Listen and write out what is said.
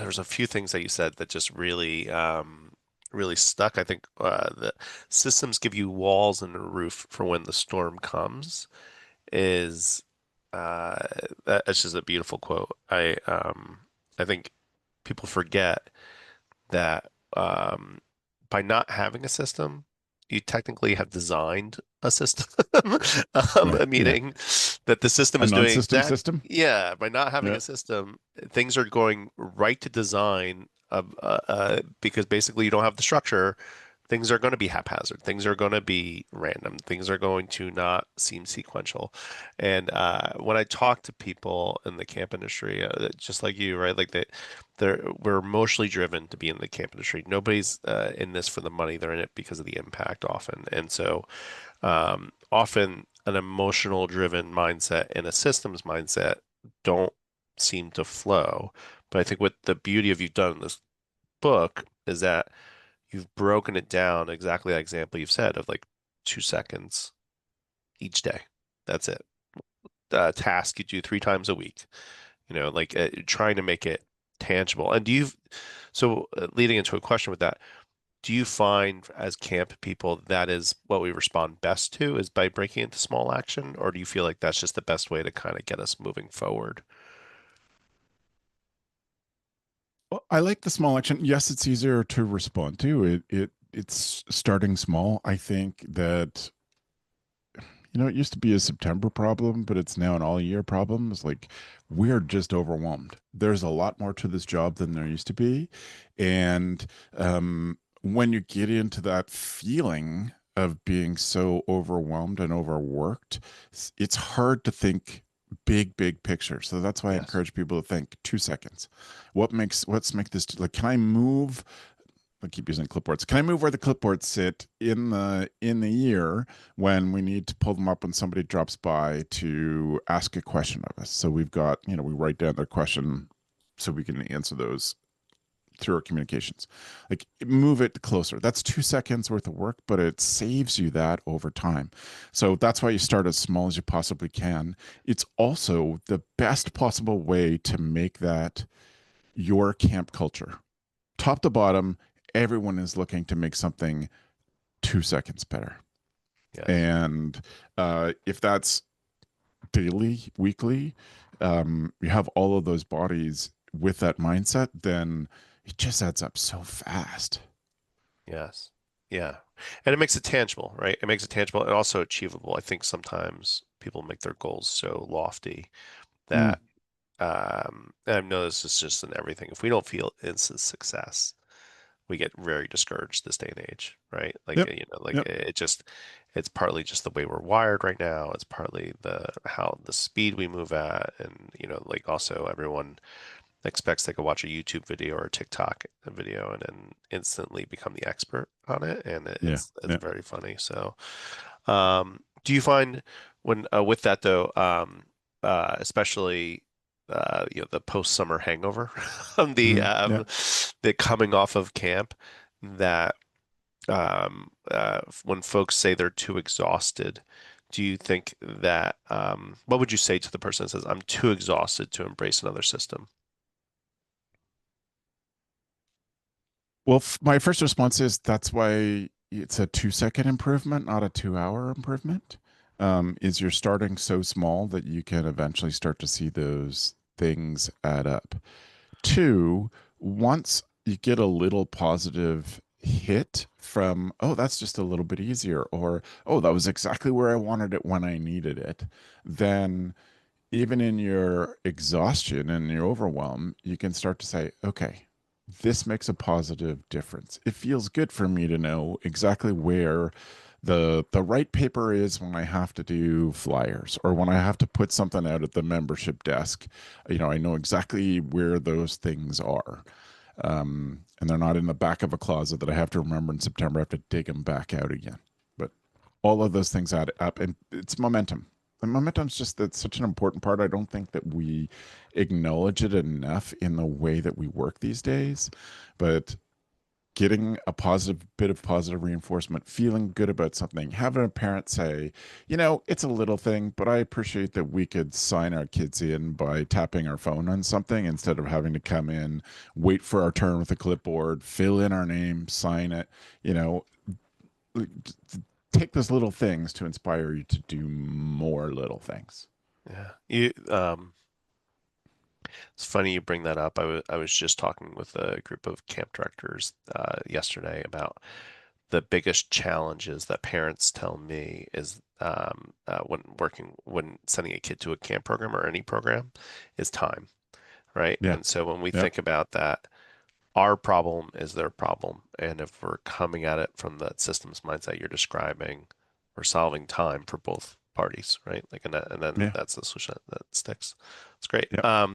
there's a few things that you said that just really really stuck. I think the systems give you walls and a roof for when the storm comes is uh that's just a beautiful quote. I think people forget that by not having a system, you technically have designed a system. Right. Yeah. Meaning that the system A is doing non-system exact, system. yeah, by not having Yeah. a system, things are going right to design because basically you don't have the structure. Things are going to be haphazard. Things are going to be random. Things are going to not seem sequential. And when I talk to people in the camp industry, just like you, right? Like we're emotionally driven to be in the camp industry. Nobody's in this for the money. They're in it because of the impact often. And so often an emotional driven mindset and a systems mindset don't seem to flow. But I think what the beauty of you've done in this book is that you've broken it down exactly that example you've said of like 2 seconds each day. That's it. Task you do 3 times a week. Like trying to make it tangible. And leading into a question with that, do you find as camp people that is what we respond best to is by breaking into small action, or do you feel like that's just the best way to kind of get us moving forward? Well, I like the small action. Yes, it's easier to respond to. It's starting small. I think that it used to be a September problem, but it's now an all year problem. It's like we're just overwhelmed. There's a lot more to this job than there used to be. And when you get into that feeling of being so overwhelmed and overworked, it's hard to think big picture. So that's why I Yes. encourage people to think 2 seconds. Let's make this like, can I move? I keep using clipboards. Can I move where the clipboards sit in the year when we need to pull them up when somebody drops by to ask a question of us? So we've got, we write down their question so we can answer those through our communications. Like move it closer. That's 2 seconds worth of work, but it saves you that over time. So that's why you start as small as you possibly can. It's also the best possible way to make that your camp culture top to bottom, everyone is looking to make something 2 seconds better. Yes. And if that's daily, weekly, you have all of those bodies with that mindset, then it just adds up so fast. Yes. Yeah. And it makes it tangible, right? It makes it tangible and also achievable. I think sometimes people make their goals so lofty Mm, that and I've noticed this just in everything. If we don't feel instant success, we get very discouraged this day and age, right? Like yep. like Yep. it's partly just the way we're wired right now. It's partly the speed we move at, and like also everyone expects they could watch a YouTube video or a TikTok video and then instantly become the expert on it, and Yeah. it's Yeah. very funny. So, do you find when with that though, especially the post-summer hangover, Yeah. the coming off of camp, that when folks say they're too exhausted, do you think that what would you say to the person that says, "I'm too exhausted to embrace another system"? Well, my first response is that's why it's a 2 second improvement, not a 2 hour improvement. Is you're starting so small that you can eventually start to see those things add up. Two, once you get a little positive hit from, oh, that's just a little bit easier, or, oh, that was exactly where I wanted it when I needed it, then even in your exhaustion and your overwhelm, you can start to say, okay, this makes a positive difference. It feels good for me to know exactly where the right paper is when I have to do flyers or when I have to put something out at the membership desk. I know exactly where those things are. And they're not in the back of a closet that I have to remember in September. I have to dig them back out again. But all of those things add up, and it's momentum. And momentum's just that's such an important part. I don't think that we acknowledge it enough in the way that we work these days. But getting a positive bit of positive reinforcement, feeling good about something, having a parent say, it's a little thing, but I appreciate that we could sign our kids in by tapping our phone on something instead of having to come in, wait for our turn with a clipboard, fill in our name, sign it, you know, take those little things to inspire you to do more little things. Yeah. It's funny you bring that up. I was just talking with a group of camp directors yesterday about the biggest challenges that parents tell me is when sending a kid to a camp program or any program is time, right? Yeah. And so when we Yep. think about that, our problem is their problem. And if we're coming at it from that systems mindset you're describing, we're solving time for both parties, right? Like, and then Yeah. that's the solution that sticks. It's great. Yep.